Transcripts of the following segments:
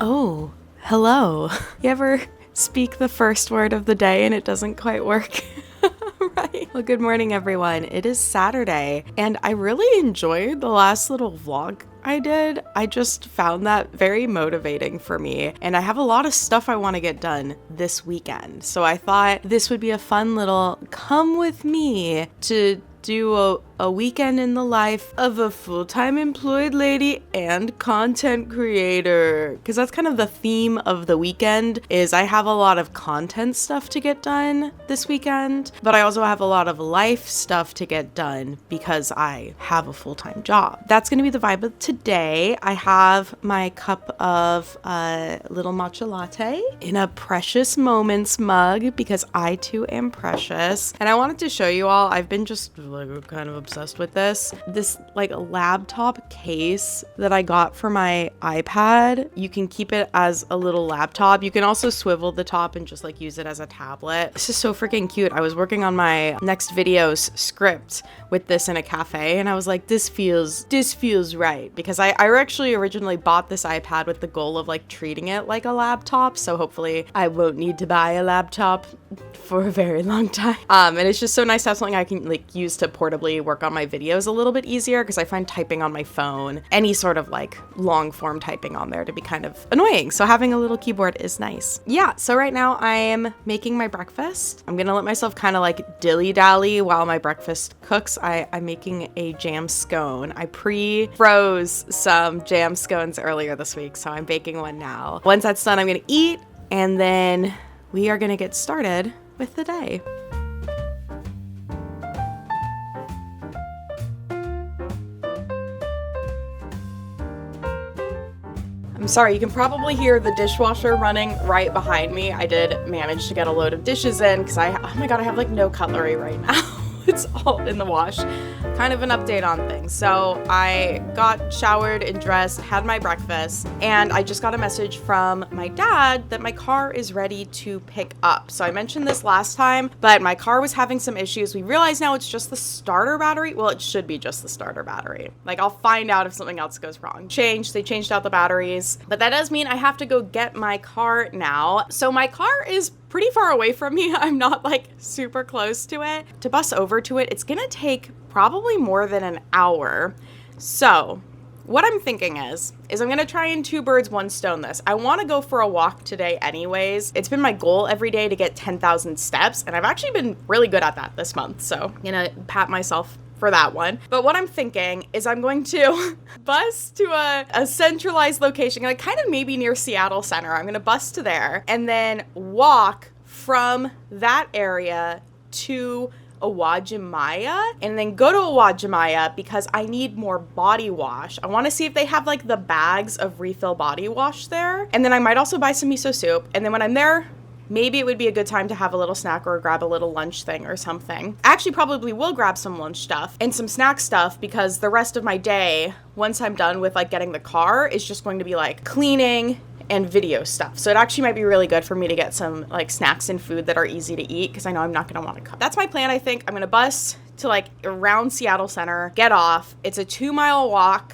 Oh, hello. You ever speak the first word of the day and it doesn't quite work? Right. Well, good morning, everyone. It is Saturday, and I really enjoyed the last little vlog I did. I just found that very motivating for me, and I have a lot of stuff I want to get done this weekend. So I thought this would be a fun little come with me to do a weekend in the life of a full-time employed lady and content creator, because that's kind of the theme of the weekend. Is I have a lot of content stuff to get done this weekend, but I also have a lot of life stuff to get done because I have a full-time job. That's going to be the vibe of today. I have my cup of little matcha latte in a Precious Moments mug because I too am precious, and I wanted to show you all. I've been just like kind of obsessed with this like laptop case that I got for my iPad. You can keep it as a little laptop. You can also swivel the top and just like use it as a tablet. This is so freaking cute. I was working on my next video's script with this in a cafe, and I was like, this feels right, because I actually originally bought this iPad with the goal of like treating it like a laptop, so hopefully I won't need to buy a laptop for a very long time. And it's just so nice to have something I can like use to portably work on my videos a little bit easier, because I find typing on my phone, any sort of like long form typing on there, to be kind of annoying. So having a little keyboard is nice. Yeah, so right now I am making my breakfast. I'm gonna let myself kind of like dilly-dally while my breakfast cooks. I'm making a jam scone. I pre-froze some jam scones earlier this week, so I'm baking one now. Once that's done, I'm gonna eat, and then we are gonna get started with the day. I'm sorry, you can probably hear the dishwasher running right behind me. I did manage to get a load of dishes in because oh my god, I have like no cutlery right now. It's all in the wash. Kind of an update on things. So I got showered and dressed, had my breakfast, and I just got a message from my dad that my car is ready to pick up. So I mentioned this last time, but my car was having some issues. We realize now it's just the starter battery. Well, it should be just the starter battery. Like, I'll find out if something else goes wrong. They changed out the batteries, but that does mean I have to go get my car now. So my car is pretty far away from me. I'm not like super close to it. To bus over to it, it's gonna take probably more than an hour. So what I'm thinking is I'm gonna try and two birds, one stone this. I wanna go for a walk today anyways. It's been my goal every day to get 10,000 steps, and I've actually been really good at that this month. So I'm gonna pat myself for that one. But what I'm thinking is I'm going to bus to a centralized location, like kind of maybe near Seattle Center. I'm gonna bus to there and then walk from that area to Uwajimaya, and then go to Uwajimaya because I need more body wash. I want to see if they have like the bags of refill body wash there, and then I might also buy some miso soup, and then when I'm there, maybe it would be a good time to have a little snack or grab a little lunch thing or something. I actually probably will grab some lunch stuff and some snack stuff, because the rest of my day, once I'm done with like getting the car, is just going to be like cleaning and video stuff. So it actually might be really good for me to get some like snacks and food that are easy to eat, because I know I'm not gonna want to cook. That's my plan. I think I'm gonna bus to like around Seattle Center, get off. It's a 2-mile walk,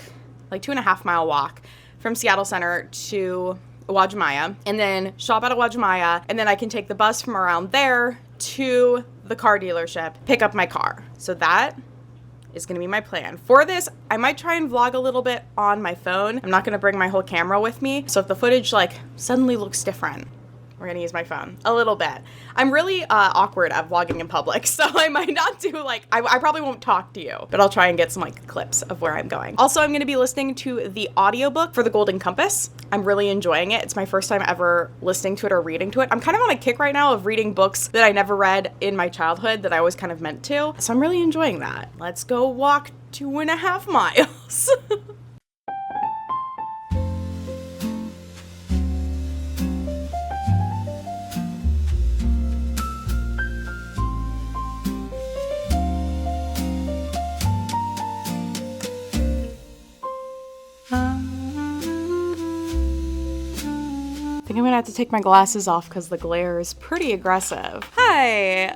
like 2.5-mile walk from Seattle Center to Uwajimaya, and then shop at Uwajimaya, and then I can take the bus from around there to the car dealership, pick up my car. So that is going to be my plan. For this, I might try and vlog a little bit on my phone. I'm not going to bring my whole camera with me, so if the footage like suddenly looks different, we're going to use my phone a little bit. I'm really awkward at vlogging in public, so I might not do like, I probably won't talk to you, but I'll try and get some like clips of where I'm going. Also, I'm going to be listening to the audiobook for The Golden Compass. I'm really enjoying it. It's my first time ever listening to it or reading to it. I'm kind of on a kick right now of reading books that I never read in my childhood that I always kind of meant to, so I'm really enjoying that. Let's go walk 2.5 miles. I think I'm gonna have to take my glasses off because the glare is pretty aggressive. Hi,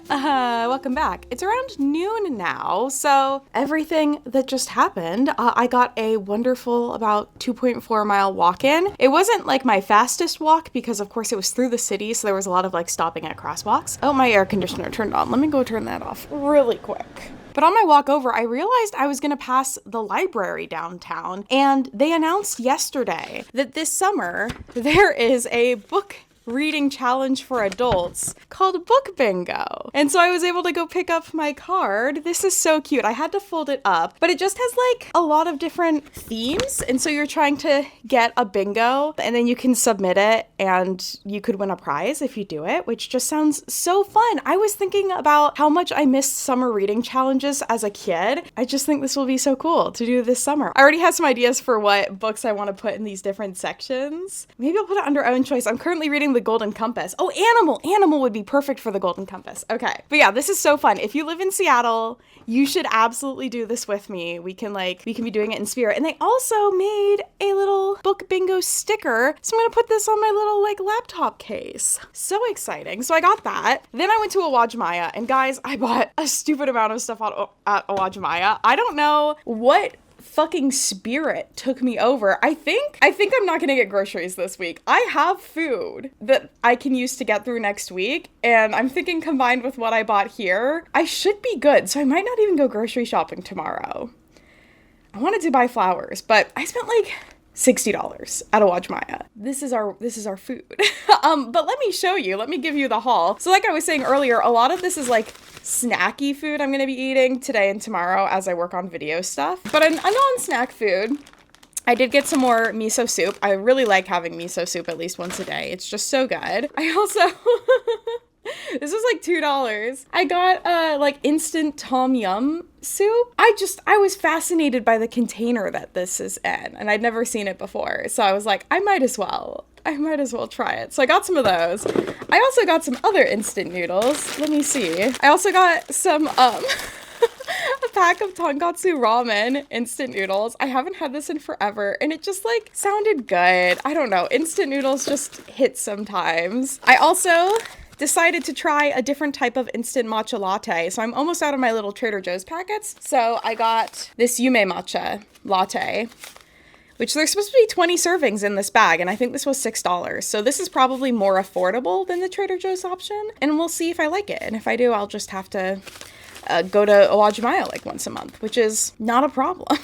welcome back. It's around noon now, so everything that just happened, I got a wonderful about 2.4 mile walk in. It wasn't like my fastest walk because of course it was through the city, so there was a lot of like stopping at crosswalks. Oh, my air conditioner turned on. Let me go turn that off really quick. But on my walk over, I realized I was gonna pass the library downtown, and they announced yesterday that this summer there is a book reading challenge for adults called Book Bingo. And so I was able to go pick up my card. This is so cute. I had to fold it up, but it just has like a lot of different themes. And so you're trying to get a bingo and then you can submit it and you could win a prize if you do it, which just sounds so fun. I was thinking about how much I missed summer reading challenges as a kid. I just think this will be so cool to do this summer. I already have some ideas for what books I want to put in these different sections. Maybe I'll put it under own choice. I'm currently reading The Golden Compass. Oh, Animal would be perfect for The Golden Compass. Okay. But yeah, this is so fun. If you live in Seattle, you should absolutely do this with me. We can be doing it in spirit. And they also made a little book bingo sticker. So I'm going to put this on my little laptop case. So exciting. So I got that. Then I went to Uwajimaya, and guys, I bought a stupid amount of stuff at Uwajimaya. I don't know what fucking spirit took me over. I think I'm not gonna get groceries this week. I have food that I can use to get through next week, and I'm thinking combined with what I bought here, I should be good. So I might not even go grocery shopping tomorrow. I wanted to buy flowers, but I spent $60 at Uwajimaya. This is our food. But let me show you. Let me give you the haul. So like I was saying earlier, a lot of this is snacky food I'm gonna be eating today and tomorrow as I work on video stuff. But a non-snack food, I did get some more miso soup. I really like having miso soup at least once a day. It's just so good. I also this was $2. I got instant tom yum soup. I was fascinated by the container that this is in, and I'd never seen it before. So I was like, I might as well try it. So I got some of those. I also got some other instant noodles. Let me see. I also got some a pack of tonkatsu ramen instant noodles. I haven't had this in forever, and it just sounded good. I don't know. Instant noodles just hit sometimes. I also decided to try a different type of instant matcha latte. So I'm almost out of my little Trader Joe's packets. So I got this Yume matcha latte, which there's supposed to be 20 servings in this bag, and I think this was $6. So this is probably more affordable than the Trader Joe's option, and we'll see if I like it. And if I do, I'll just have to go to Uwajimaya once a month, which is not a problem.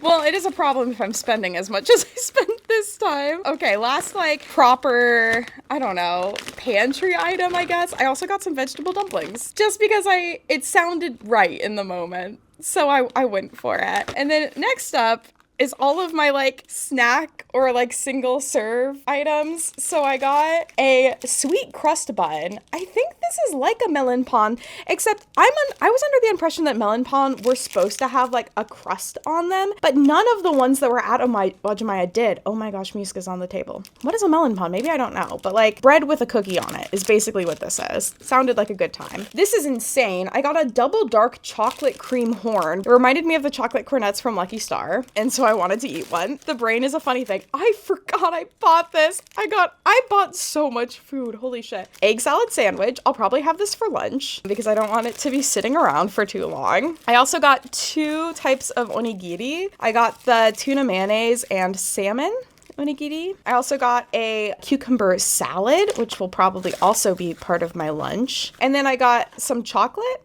Well, it is a problem if I'm spending as much as I spent this time. Okay, last proper, I don't know, pantry item, I guess. I also got some vegetable dumplings just because it sounded right in the moment. So I went for it. And then next up is all of my snack or single serve items. So I got a sweet crust bun. I think this is like a melon pan, except I was under the impression that melon pan were supposed to have a crust on them, but none of the ones that were at Uwajimaya did. Oh my gosh, Miska's on the table. What is a melon pan? Maybe I don't know, but bread with a cookie on it is basically what this is. Sounded like a good time. This is insane. I got a double dark chocolate cream horn. It reminded me of the chocolate cornets from Lucky Star, and so I wanted to eat one. The brain is a funny thing. I forgot I bought this. I bought so much food. Holy shit. Egg salad sandwich. I'll probably have this for lunch because I don't want it to be sitting around for too long. I also got 2 types of onigiri. I got the tuna mayonnaise and salmon onigiri. I also got a cucumber salad, which will probably also be part of my lunch. And then I got some chocolate.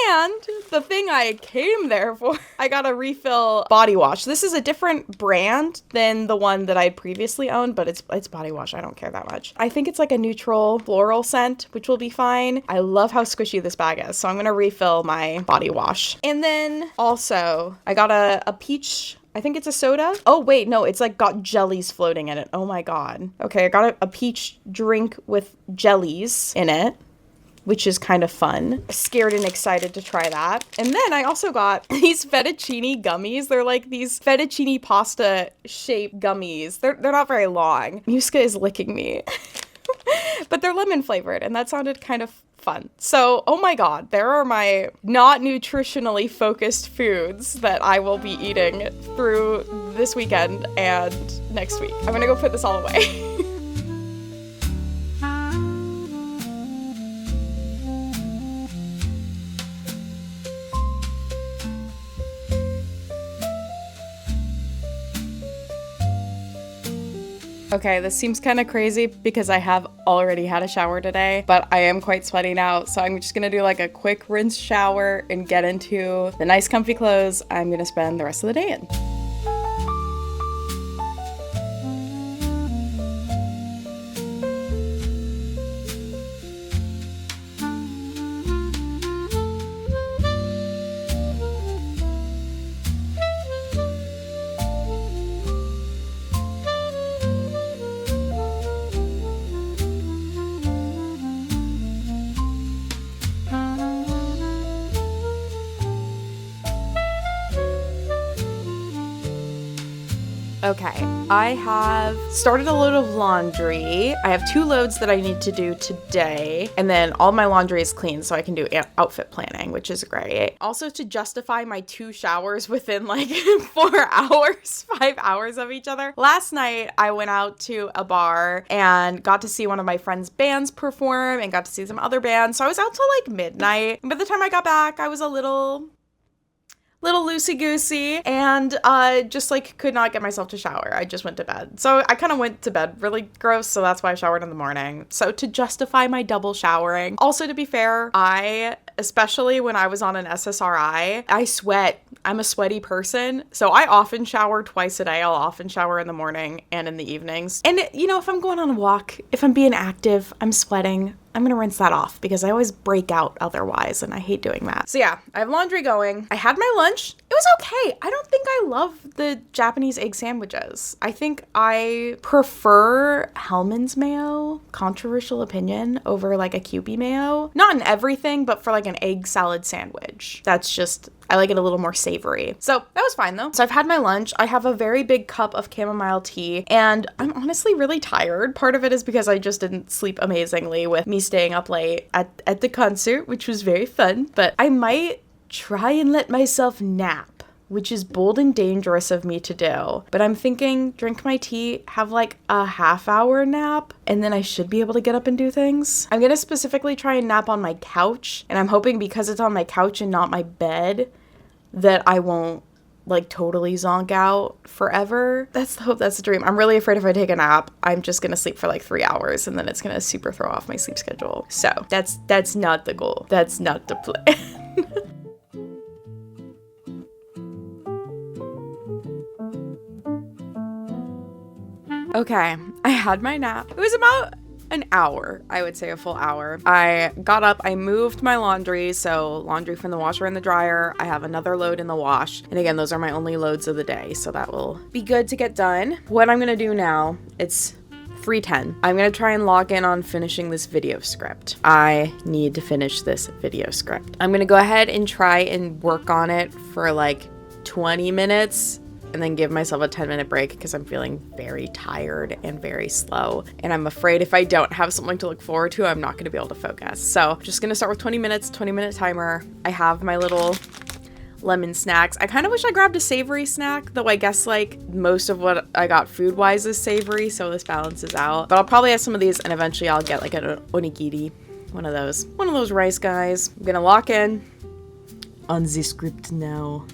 And the thing I came there for, I got a refill body wash. This is a different brand than the one that I previously owned, but it's body wash. I don't care that much. I think it's a neutral floral scent, which will be fine. I love how squishy this bag is, so I'm going to refill my body wash. And then also, I got a peach, I think it's a soda. Oh, wait, no, it's got jellies floating in it. Oh my God. Okay, I got a peach drink with jellies in it, which is kind of fun. Scared and excited to try that. And then I also got these fettuccine gummies. They're these fettuccine pasta shaped gummies. They're not very long. Muska is licking me. But they're lemon flavored, and that sounded kind of fun. So, oh my God, there are my not nutritionally focused foods that I will be eating through this weekend and next week. I'm gonna go put this all away. Okay, this seems kind of crazy because I have already had a shower today, but I am quite sweaty now. So I'm just gonna do like a quick rinse shower and get into the nice comfy clothes I'm gonna spend the rest of the day in. Okay, I have started a load of laundry. I have 2 loads that I need to do today, and then all my laundry is clean so I can do outfit planning, which is great. Also, to justify my 2 showers within like 4 hours, 5 hours of each other. Last night, I went out to a bar and got to see one of my friend's bands perform and got to see some other bands. So I was out till like midnight. And by the time I got back, I was a little loosey-goosey and just like could not get myself to shower. I just went to bed. So I kind of went to bed really gross, so that's why I showered in the morning. So to justify my double showering. Also, to be fair, especially when I was on an SSRI, I sweat. I'm a sweaty person, so I often shower twice a day. I'll often shower in the morning and in the evenings. And if I'm going on a walk, if I'm being active, I'm sweating, I'm gonna rinse that off because I always break out otherwise, and I hate doing that. So yeah, I have laundry going. I had my lunch. It was okay. I don't think I love the Japanese egg sandwiches. I think I prefer Hellmann's mayo, controversial opinion, over like a Kewpie mayo. Not in everything, but for like an egg salad sandwich. I like it a little more savory. So that was fine though. So I've had my lunch. I have a very big cup of chamomile tea, and I'm honestly really tired. Part of it is because I just didn't sleep amazingly with me staying up late at the concert, which was very fun, but I might try and let myself nap, which is bold and dangerous of me to do. But I'm thinking, drink my tea, have like a half-hour nap, and then I should be able to get up and do things. I'm gonna specifically try and nap on my couch, and I'm hoping because it's on my couch and not my bed, that I won't like totally zonk out forever. That's the hope, that's the dream. I'm really afraid if I take a nap, I'm just gonna sleep for like 3 hours and then it's gonna super throw off my sleep schedule. So that's not the goal. That's not the plan. Okay, I had my nap. It was about an hour, I would say a full hour. I got up, I moved my laundry, so laundry from the washer and the dryer. I have another load in the wash. And again, those are my only loads of the day, so that will be good to get done. What I'm gonna do now, it's 3:10. I'm gonna try and log in on finishing this video script. I need to finish this video script. I'm gonna go ahead and try and work on it for like 20 minutes and then give myself a 10-minute break because I'm feeling very tired and very slow. And I'm afraid if I don't have something to look forward to, I'm not gonna be able to focus. So I'm just gonna start with 20 minutes, 20-minute timer. I have my little lemon snacks. I kind of wish I grabbed a savory snack, though I guess like most of what I got food-wise is savory, so this balances out. But I'll probably have some of these and eventually I'll get like an onigiri, one of those rice guys. I'm gonna lock in on the script now.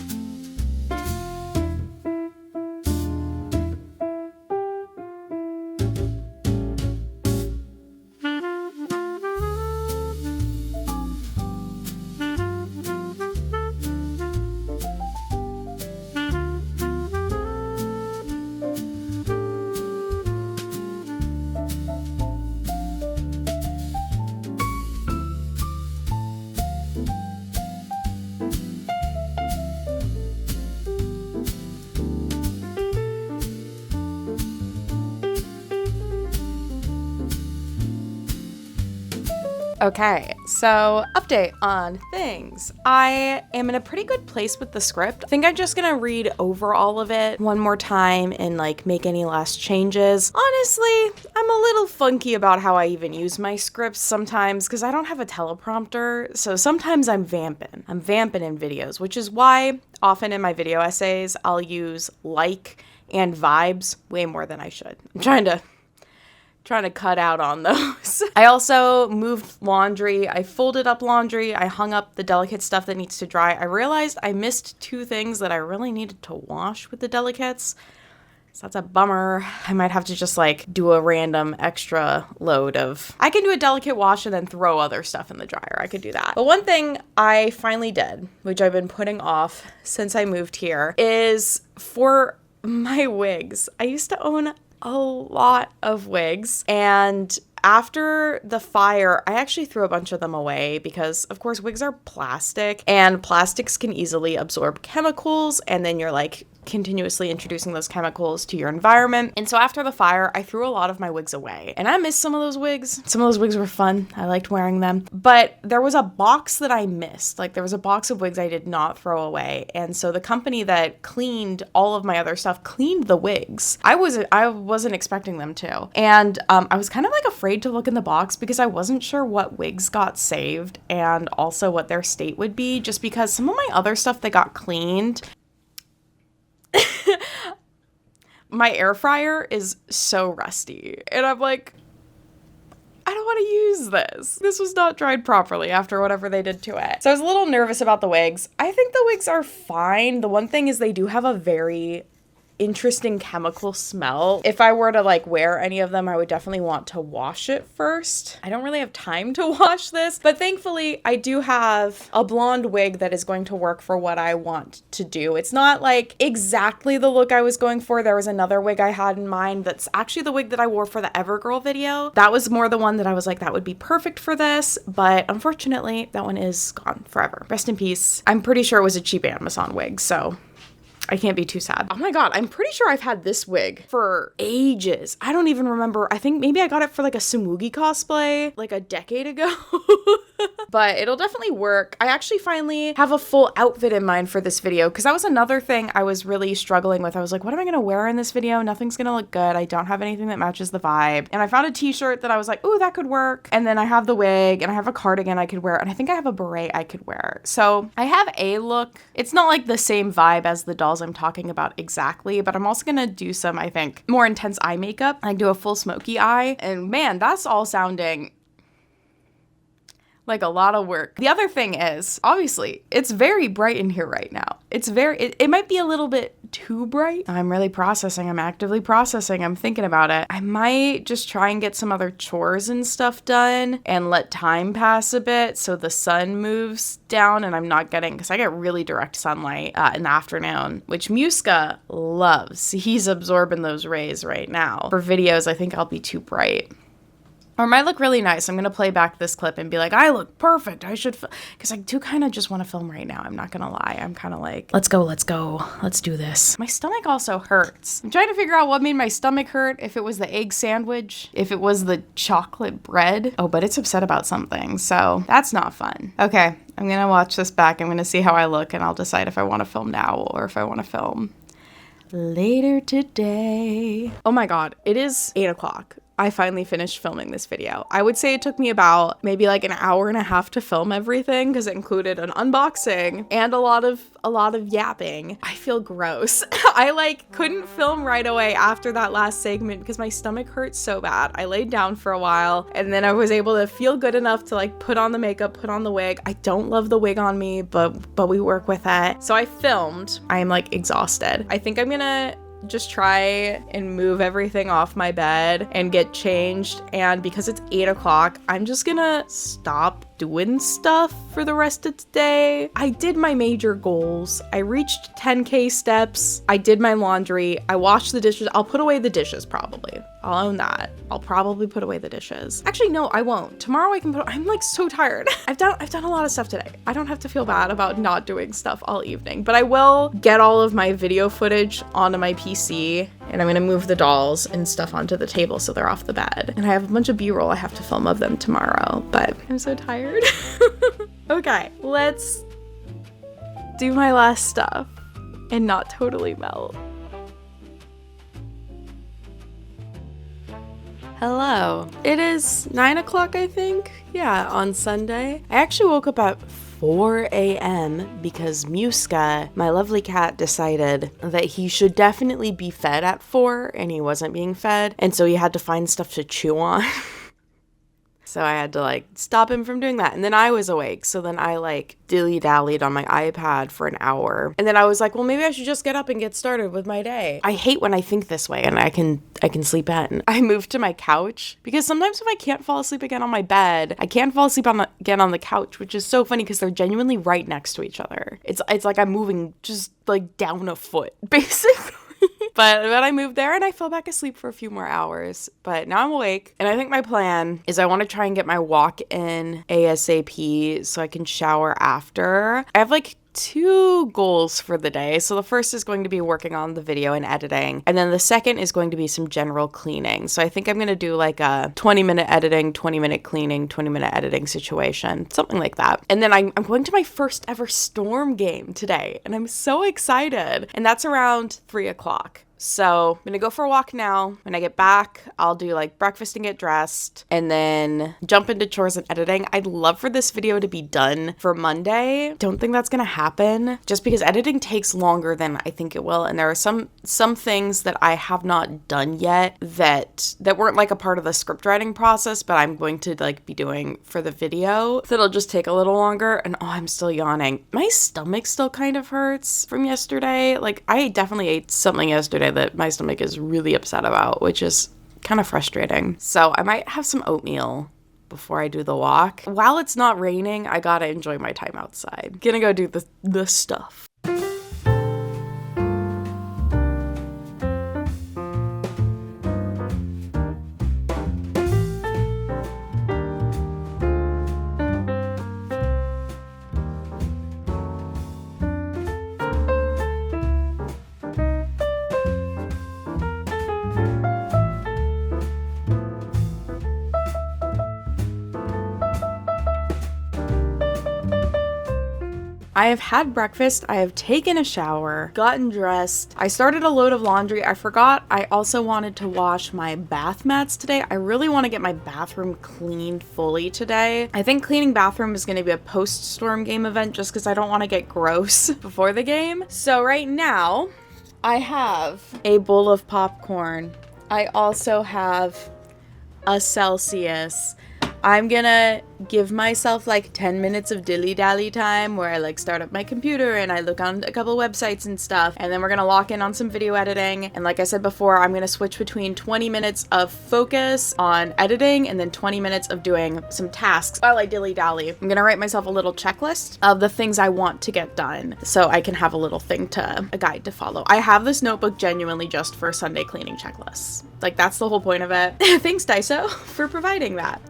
Okay, so update on things. I am in a pretty good place with the script. I think I'm just gonna read over all of it one more time and like make any last changes. Honestly, I'm a little funky about how I even use my scripts sometimes because I don't have a teleprompter, so sometimes I'm vamping. I'm vamping in videos, which is why often in my video essays, I'll use like and vibes way more than I should. I'm trying to cut out on those. I also moved laundry. I folded up laundry. I hung up the delicate stuff that needs to dry. I realized I missed 2 things that I really needed to wash with the delicates. So that's a bummer. I might have to just like do a random extra load of, I can do a delicate wash and then throw other stuff in the dryer. I could do that. But one thing I finally did, which I've been putting off since I moved here, is for my wigs. I used to own a lot of wigs, and after the fire, I actually threw a bunch of them away because, of course, wigs are plastic and plastics can easily absorb chemicals, and then you're like continuously introducing those chemicals to your environment. And so after the fire, I threw a lot of my wigs away. And I missed some of those wigs. Some of those wigs were fun. I liked wearing them. But there was a box that I missed. Like there was a box of wigs I did not throw away. And so the company that cleaned all of my other stuff cleaned the wigs. I wasn't expecting them to. And I was kind of like afraid to look in the box because I wasn't sure what wigs got saved and also what their state would be, just because some of my other stuff that got cleaned, my air fryer is so rusty. And I'm like, I don't want to use this. This was not dried properly after whatever they did to it. So I was a little nervous about the wigs. I think the wigs are fine. The one thing is they do have a very interesting chemical smell. If I were to like wear any of them, I would definitely want to wash it first. I don't really have time to wash this, but thankfully I do have a blonde wig that is going to work for what I want to do. It's not like exactly the look I was going for. There was another wig I had in mind that's actually the wig that I wore for the Evergirl video. That was more the one that I was like, that would be perfect for this, but unfortunately that one is gone forever. Rest in peace. I'm pretty sure it was a cheap Amazon wig, so I can't be too sad. Oh my God, I'm pretty sure I've had this wig for ages. I don't even remember. I think maybe I got it for like a Tsumugi cosplay like a decade ago. But it'll definitely work. I actually finally have a full outfit in mind for this video because that was another thing I was really struggling with. I was like, what am I gonna wear in this video? Nothing's gonna look good. I don't have anything that matches the vibe. And I found a t-shirt that I was like, oh, that could work. And then I have the wig and I have a cardigan I could wear. And I think I have a beret I could wear. So I have a look. It's not like the same vibe as the dolls I'm talking about exactly, but I'm also gonna do some, I think, more intense eye makeup. I do a full smoky eye. And man, that's all sounding like a lot of work. The other thing is, obviously, it's very bright in here right now. It might be a little bit too bright. I'm really processing. I'm actively processing. I'm thinking about it. I might just try and get some other chores and stuff done and let time pass a bit so the sun moves down and I'm not getting, because I get really direct sunlight in the afternoon, which Muska loves. He's absorbing those rays right now. For videos, I think I'll be too bright. Or it might look really nice. I'm going to play back this clip and be like, I look perfect. I should, because I do kind of just want to film right now. I'm not going to lie. I'm kind of like, let's go. Let's do this. My stomach also hurts. I'm trying to figure out what made my stomach hurt. If it was the egg sandwich, if it was the chocolate bread. Oh, but it's upset about something. So that's not fun. Okay. I'm going to watch this back. I'm going to see how I look and I'll decide if I want to film now or if I want to film later today. Oh my God. It is 8 o'clock. I finally finished filming this video. I would say it took me about maybe like an hour and a half to film everything because it included an unboxing and a lot of yapping. I feel gross. I like couldn't film right away after that last segment because my stomach hurt so bad. I laid down for a while and then I was able to feel good enough to like put on the makeup, put on the wig. I don't love the wig on me, but we work with it. So I filmed. I am like exhausted. I think I'm gonna just try and move everything off my bed and get changed, and because it's 8 o'clock, I'm just gonna stop doing stuff for the rest of today. I did my major goals. I reached 10K steps. I did my laundry. I washed the dishes. I'll put away the dishes probably. I'll own that. I'll probably put away the dishes. Actually, no, I won't. Tomorrow I can I'm like so tired. I've done a lot of stuff today. I don't have to feel bad about not doing stuff all evening, but I will get all of my video footage onto my PC and I'm gonna move the dolls and stuff onto the table so they're off the bed. And I have a bunch of B-roll I have to film of them tomorrow, but I'm so tired. Okay, let's do my last stuff and not totally melt. Hello. It is 9 o'clock, I think. Yeah, on Sunday. I actually woke up at 4 a.m. because Muska, my lovely cat, decided that he should definitely be fed at 4 and he wasn't being fed. And so he had to find stuff to chew on. So I had to like stop him from doing that. And then I was awake. So then I like dilly-dallied on my iPad for an hour. And then I was like, well, maybe I should just get up and get started with my day. I hate when I think this way and I can sleep in. I moved to my couch because sometimes if I can't fall asleep again on my bed, I can't fall asleep again on the couch, which is so funny because they're genuinely right next to each other. It's like I'm moving just like down a foot, basically. But I moved there and I fell back asleep for a few more hours. But now I'm awake. And I think my plan is I want to try and get my walk in ASAP so I can shower after. I have like 2 goals for the day. So the first is going to be working on the video and editing. And then the second is going to be some general cleaning. So I think I'm going to do like a 20-minute editing, 20-minute cleaning, 20-minute editing situation, something like that. And then I'm going to my first ever Storm game today. And I'm so excited. And that's around 3 o'clock. So I'm gonna go for a walk now. When I get back, I'll do like breakfast and get dressed and then jump into chores and editing. I'd love for this video to be done for Monday. Don't think that's gonna happen just because editing takes longer than I think it will. And there are some things that I have not done yet that weren't like a part of the script writing process, but I'm going to like be doing for the video. So it'll just take a little longer. And oh, I'm still yawning. My stomach still kind of hurts from yesterday. Like I definitely ate something yesterday that my stomach is really upset about, which is kind of frustrating. So I might have some oatmeal before I do the walk. While it's not raining, I gotta enjoy my time outside. Gonna go do the stuff. I have had breakfast, I have taken a shower, gotten dressed, I started a load of laundry. I forgot I also wanted to wash my bath mats today. I really want to get my bathroom cleaned fully today. I think cleaning bathroom is going to be a post-storm game event just because I don't want to get gross before the game. So right now, I have a bowl of popcorn. I also have a Celsius. I'm gonna give myself like 10 minutes of dilly-dally time where I like start up my computer and I look on a couple websites and stuff, and then we're gonna lock in on some video editing. And like I said before, I'm gonna switch between 20 minutes of focus on editing and then 20 minutes of doing some tasks while I dilly-dally. I'm gonna write myself a little checklist of the things I want to get done so I can have a little a guide to follow. I have this notebook genuinely just for Sunday cleaning checklists. Like that's the whole point of it. Thanks Daiso for providing that.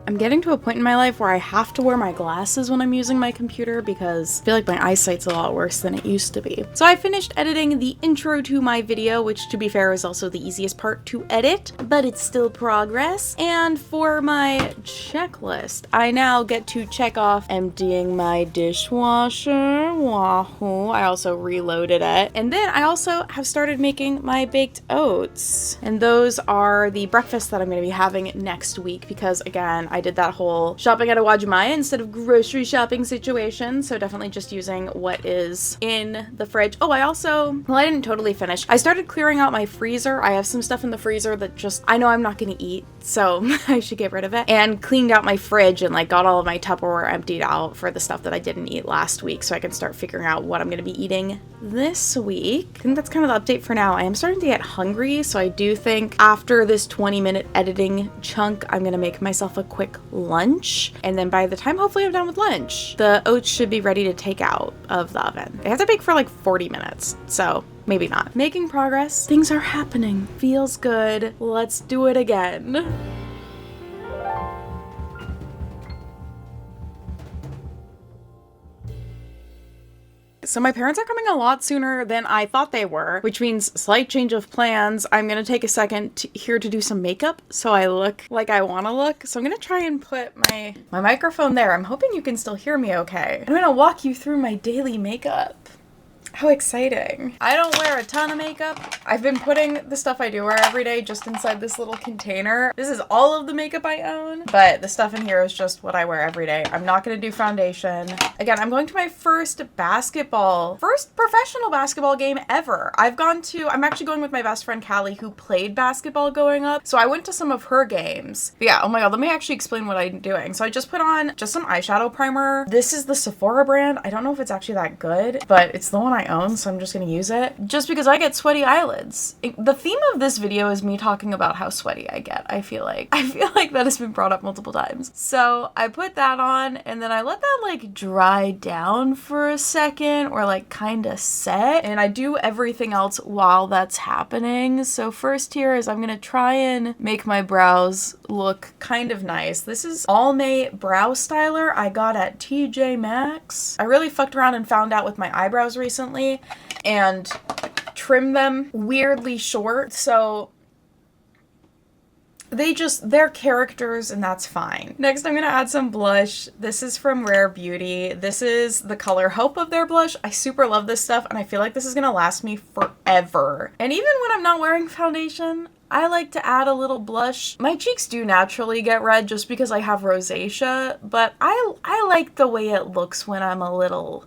I'm getting to a point in my life where I have to wear my glasses when I'm using my computer because I feel like my eyesight's a lot worse than it used to be. So I finished editing the intro to my video, which to be fair is also the easiest part to edit, but it's still progress. And for my checklist, I now get to check off emptying my dishwasher. Wahoo. I also reloaded it. And then I also have started making my baked oats. And those are the breakfast that I'm going to be having next week because again, I did that whole shopping at Awajimaya instead of grocery shopping situation. So definitely just using what is in the fridge. Oh, I didn't totally finish. I started clearing out my freezer. I have some stuff in the freezer that just, I know I'm not going to eat, so I should get rid of it. And cleaned out my fridge and like got all of my Tupperware emptied out for the stuff that I didn't eat last week so I can start figuring out what I'm going to be eating this week. I think that's kind of the update for now. I am starting to get hungry, so I do think after this 20-minute editing chunk, I'm going to make myself a quick lunch. And then by the time hopefully I'm done with lunch, the oats should be ready to take out of the oven. They have to bake for like 40 minutes, so maybe not. Making progress. Things are happening. Feels good. Let's do it again. So my parents are coming a lot sooner than I thought they were, which means slight change of plans. I'm gonna take a second here to do some makeup so I look like I want to look. So I'm gonna try and put my microphone there. I'm hoping you can still hear me okay. I'm gonna walk you through my daily makeup. How exciting. I don't wear a ton of makeup. I've been putting the stuff I do wear every day just inside this little container. This is all of the makeup I own, but the stuff in here is just what I wear every day. I'm not gonna do foundation. Again, I'm going to my first professional basketball game ever. I'm actually going with my best friend Callie, who played basketball growing up. So I went to some of her games. But yeah, oh my God, let me actually explain what I'm doing. So I just put on just some eyeshadow primer. This is the Sephora brand. I don't know if it's actually that good, but it's the one I own, so I'm just gonna use it just because I get sweaty eyelids. The theme of this video is me talking about how sweaty I get. I feel like that has been brought up multiple times. So I put that on and then I let that like dry down for a second or like kind of set, and I do everything else while that's happening. So first here is I'm gonna try and make my brows look kind of nice. This is Almay Brow Styler I got at TJ Maxx. I really fucked around and found out with my eyebrows recently and trim them weirdly short, so they're characters and that's fine. Next, I'm gonna add some blush. This is from Rare Beauty. This is the color Hope of their blush. I super love this stuff and I feel like this is gonna last me forever. And even when I'm not wearing foundation, I like to add a little blush. My cheeks do naturally get red just because I have rosacea, but I like the way it looks when I'm a little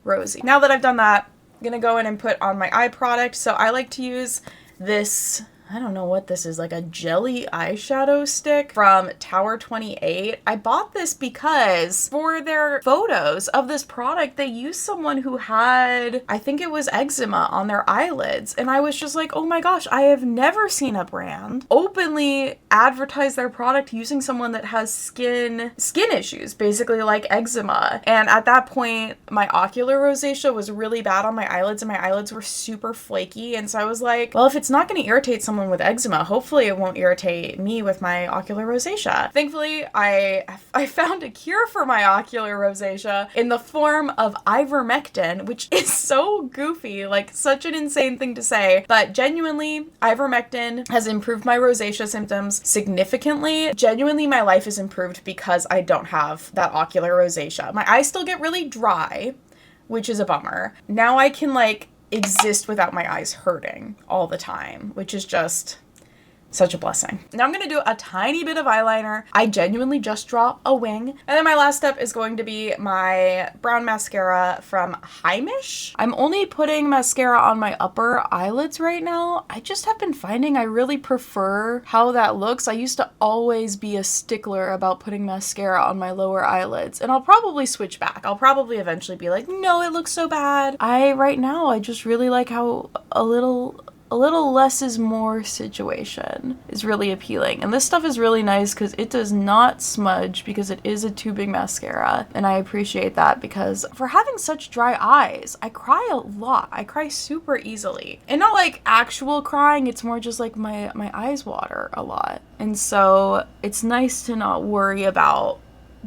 rosy. Now that I've done that, I'm gonna go in and put on my eye product. So I like to use this, I don't know what this is, like a jelly eyeshadow stick from Tower 28. I bought this because for their photos of this product, they used someone who had, I think it was eczema on their eyelids. And I was just like, oh my gosh, I have never seen a brand openly advertise their product using someone that has skin issues, basically like eczema. And at that point, my ocular rosacea was really bad on my eyelids and my eyelids were super flaky. And so I was like, well, if it's not going to irritate someone with eczema, hopefully it won't irritate me with my ocular rosacea. Thankfully, I found a cure for my ocular rosacea in the form of ivermectin, which is so goofy, like such an insane thing to say, but genuinely, ivermectin has improved my rosacea symptoms significantly. Genuinely, my life is improved because I don't have that ocular rosacea. My eyes still get really dry, which is a bummer. Now I can like exist without my eyes hurting all the time, which is just such a blessing. Now I'm gonna do a tiny bit of eyeliner. I genuinely just draw a wing. And then my last step is going to be my brown mascara from Heimish. I'm only putting mascara on my upper eyelids right now. I just have been finding I really prefer how that looks. I used to always be a stickler about putting mascara on my lower eyelids, and I'll probably switch back. I'll probably eventually be like, no, it looks so bad. Right now, I just really like how a little less is more situation is really appealing. And this stuff is really nice because it does not smudge because it is a tubing mascara. And I appreciate that because for having such dry eyes, I cry a lot. I cry super easily. And not like actual crying, it's more just like my eyes water a lot. And so it's nice to not worry about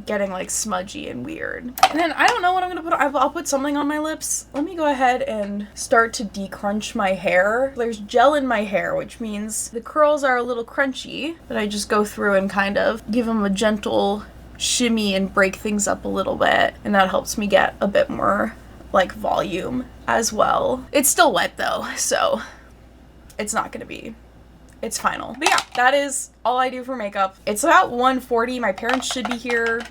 getting like smudgy and weird. And then I don't know what I'm gonna put on. I'll put something on my lips. Let me go ahead and start to decrunch my hair. There's gel in my hair, which means the curls are a little crunchy, but I just go through and kind of give them a gentle shimmy and break things up a little bit, and that helps me get a bit more like volume as well. It's still wet though, so it's not gonna be, it's final. But yeah, that is all I do for makeup. It's about 1:40. My parents should be here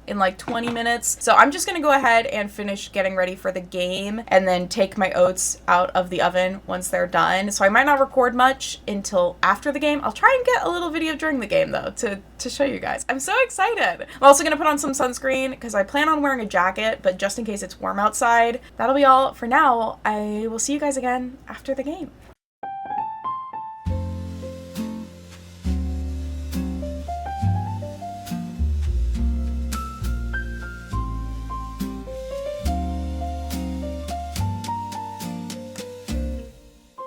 in like 20 minutes. So I'm just gonna go ahead and finish getting ready for the game and then take my oats out of the oven once they're done. So I might not record much until after the game. I'll try and get a little video during the game though to show you guys. I'm so excited. I'm also gonna put on some sunscreen because I plan on wearing a jacket, but just in case it's warm outside. That'll be all for now. I will see you guys again after the game.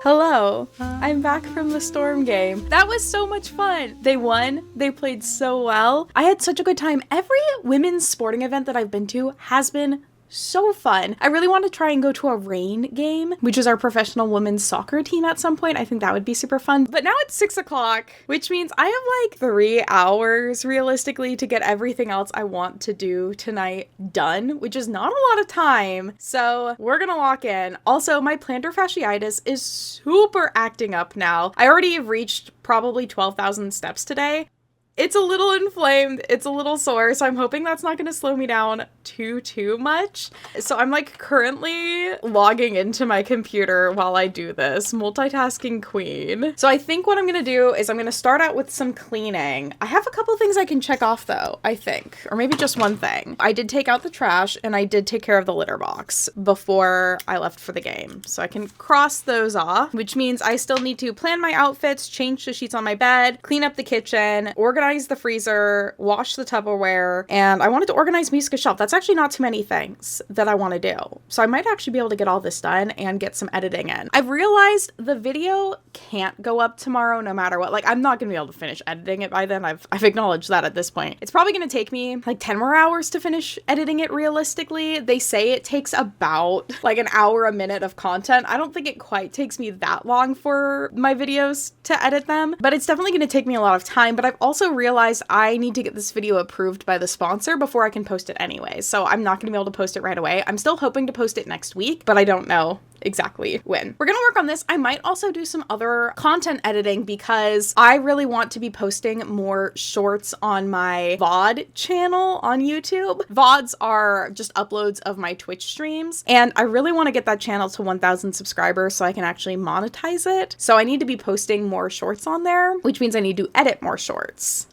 Hello, I'm back from the Storm game. That was so much fun. They won, they played so well. I had such a good time. Every women's sporting event that I've been to has been so fun. I really want to try and go to a rain game, which is our professional women's soccer team at some point. I think that would be super fun. But now it's 6 o'clock, which means I have like 3 hours realistically to get everything else I want to do tonight done, which is not a lot of time. So we're gonna lock in. Also, my plantar fasciitis is super acting up now. I already have reached probably 12,000 steps today. It's a little inflamed, it's a little sore, so I'm hoping that's not going to slow me down too much. So I'm like currently logging into my computer while I do this, multitasking queen. So I think what I'm going to do is I'm going to start out with some cleaning. I have a couple things I can check off though, I think, or maybe just one thing. I did take out the trash and I did take care of the litter box before I left for the game. So I can cross those off, which means I still need to plan my outfits, change the sheets on my bed, clean up the kitchen, organize the freezer, wash the Tupperware, and I wanted to organize Musica Shelf. That's actually not too many things that I want to do. So I might actually be able to get all this done and get some editing in. I've realized the video can't go up tomorrow no matter what. Like, I'm not going to be able to finish editing it by then. I've acknowledged that at this point. It's probably going to take me like 10 more hours to finish editing it realistically. They say it takes about like an hour a minute of content. I don't think it quite takes me that long for my videos to edit them, but it's definitely going to take me a lot of time. But I've also realized I need to get this video approved by the sponsor before I can post it anyway. So I'm not going to be able to post it right away. I'm still hoping to post it next week, but I don't know exactly when. We're going to work on this. I might also do some other content editing because I really want to be posting more shorts on my VOD channel on YouTube. VODs are just uploads of my Twitch streams, and I really want to get that channel to 1,000 subscribers so I can actually monetize it. So I need to be posting more shorts on there, which means I need to edit more shorts.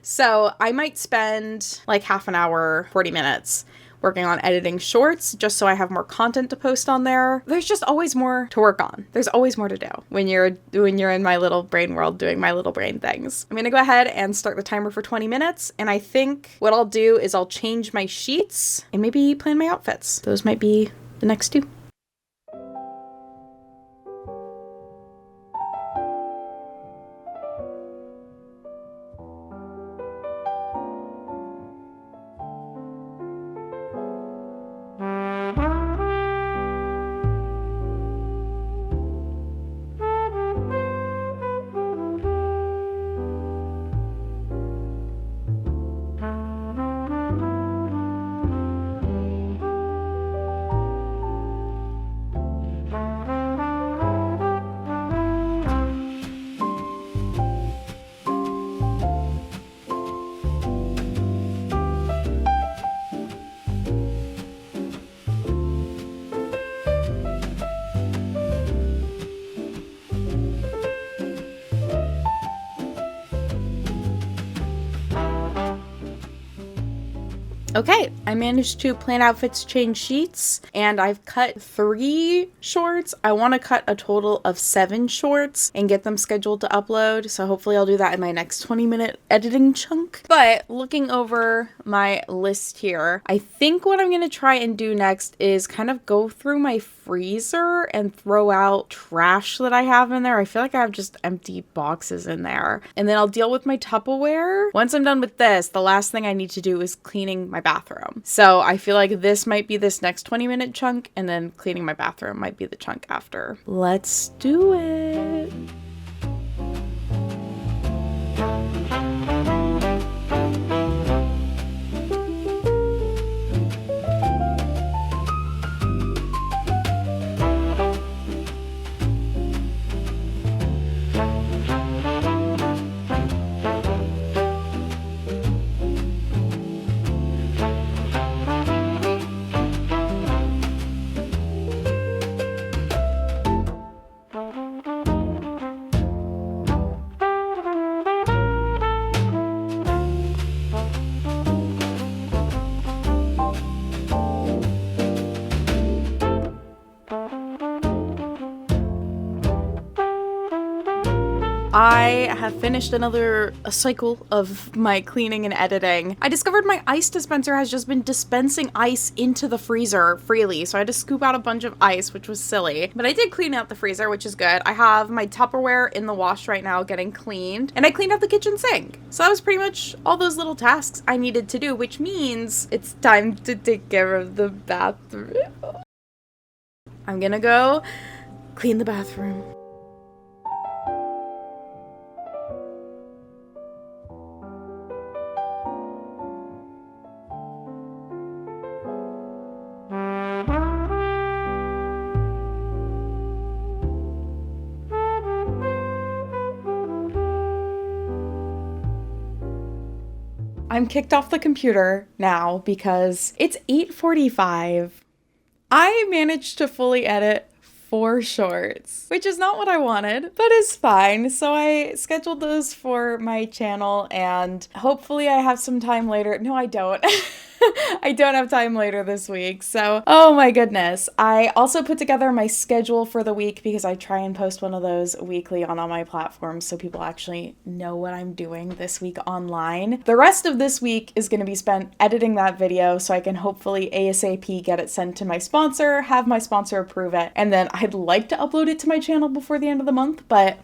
So I might spend like half an hour, 40 minutes working on editing shorts just so I have more content to post on there. There's just always more to work on. There's always more to do when you're in my little brain world doing my little brain things. I'm gonna go ahead and start the timer for 20 minutes, and I think what I'll do is I'll change my sheets and maybe plan my outfits. Those might be the next 2. Okay, I managed to plan outfits, change sheets, and I've cut 3 shorts. I want to cut a total of 7 shorts and get them scheduled to upload, so hopefully I'll do that in my next 20-minute editing chunk. But looking over my list here, I think what I'm going to try and do next is kind of go through my freezer and throw out trash that I have in there. I feel like I have just empty boxes in there. And then I'll deal with my Tupperware. Once I'm done with this, the last thing I need to do is cleaning my bathroom. So I feel like this might be this next 20-minute chunk, and then cleaning my bathroom might be the chunk after. Let's do it. I have finished a cycle of my cleaning and editing. I discovered my ice dispenser has just been dispensing ice into the freezer freely, so I had to scoop out a bunch of ice, which was silly. But I did clean out the freezer, which is good. I have my Tupperware in the wash right now getting cleaned, and I cleaned out the kitchen sink. So that was pretty much all those little tasks I needed to do, which means it's time to take care of the bathroom. I'm gonna go clean the bathroom. I'm kicked off the computer now because it's 8:45. I managed to fully edit 4 shorts, which is not what I wanted, but it's fine. So I scheduled those for my channel and hopefully I have some time later. No, I don't. I don't have time later this week. So, oh my goodness. I also put together my schedule for the week because I try and post one of those weekly on all my platforms so people actually know what I'm doing this week online. The rest of this week is going to be spent editing that video so I can hopefully ASAP get it sent to my sponsor, have my sponsor approve it, and then I'd like to upload it to my channel before the end of the month, but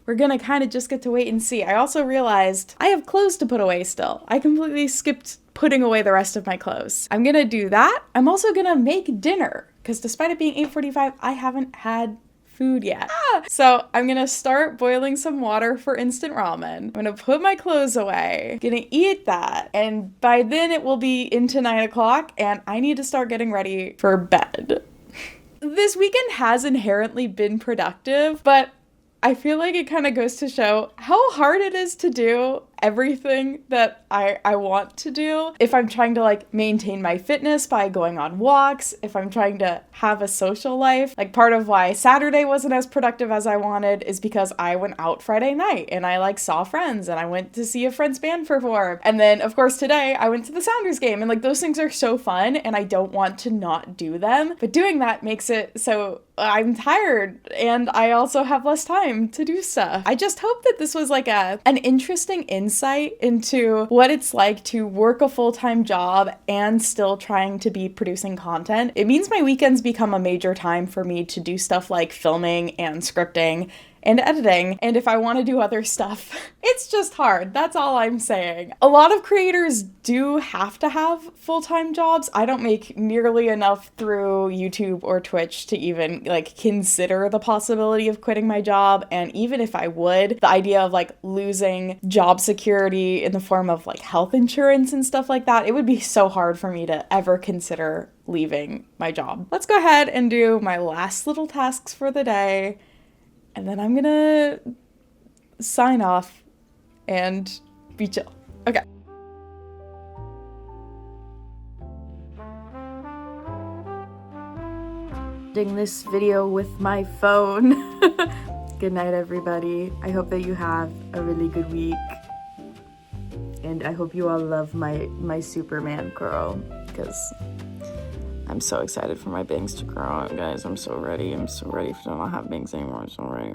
we're gonna kind of just get to wait and see. I also realized I have clothes to put away still. I completely skipped putting away the rest of my clothes. I'm gonna do that. I'm also gonna make dinner because despite it being 8:45, I haven't had food yet. So I'm gonna start boiling some water for instant ramen. I'm gonna put my clothes away, gonna eat that, and by then it will be into 9 o'clock and I need to start getting ready for bed. This weekend has inherently been productive, but I feel like it kind of goes to show how hard it is to do everything that I want to do. If I'm trying to like maintain my fitness by going on walks, if I'm trying to have a social life, like part of why Saturday wasn't as productive as I wanted is because I went out Friday night and I like saw friends and I went to see a friend's band perform. And then of course today I went to the Sounders game and like those things are so fun and I don't want to not do them. But doing that makes it so I'm tired and I also have less time to do stuff. I just hope that this was like an interesting insight into what it's like to work a full-time job and still trying to be producing content. It means my weekends become a major time for me to do stuff like filming and scripting and editing, and if I want to do other stuff, it's just hard. That's all I'm saying. A lot of creators do have to have full-time jobs. I don't make nearly enough through YouTube or Twitch to even like consider the possibility of quitting my job, and even if I would, the idea of like losing job security in the form of like health insurance and stuff like that, it would be so hard for me to ever consider leaving my job. Let's go ahead and do my last little tasks for the day. And then I'm gonna sign off and be chill. Okay. Doing this video with my phone. Good night, everybody. I hope that you have a really good week. And I hope you all love my Superman curl, because I'm so excited for my bangs to grow out, guys. I'm so ready to not have bangs anymore. I'm so ready.